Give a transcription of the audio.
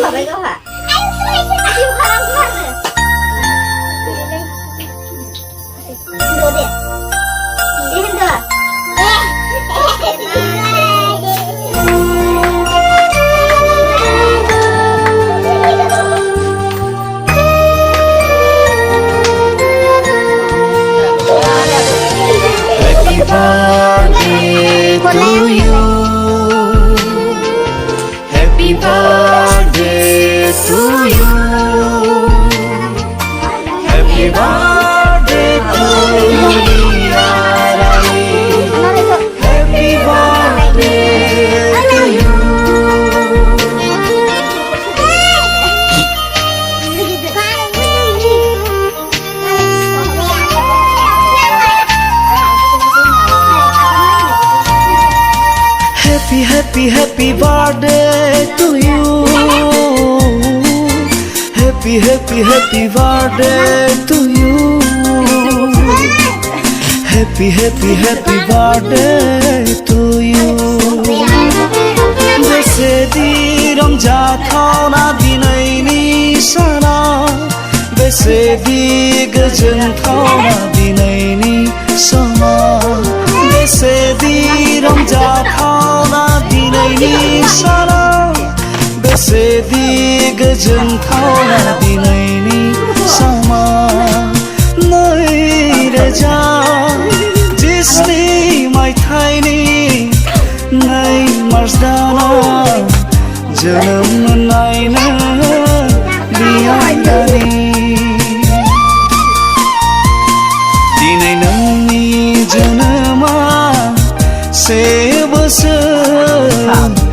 लाबाय गावहा जिउ खालामखो आरो दे होनदो Happy birthday to you. Happy birthday to you. Happy birthday to you. Happy, happy, happy birthday to you. Happy, happy, happy birthday to you. Happy, happy, happy birthday to you. बेसेदि रंजाथावना दिनैनि साना बेसेदि गोजोनथावना दिनैनि समा बेसेदि रंजाथावना दिनैनि साना बेसेदि गोजोनथावना दिनैनि समा नैरोजा जिस्नि मायथाइनि नै मार्च दानाव जोनोम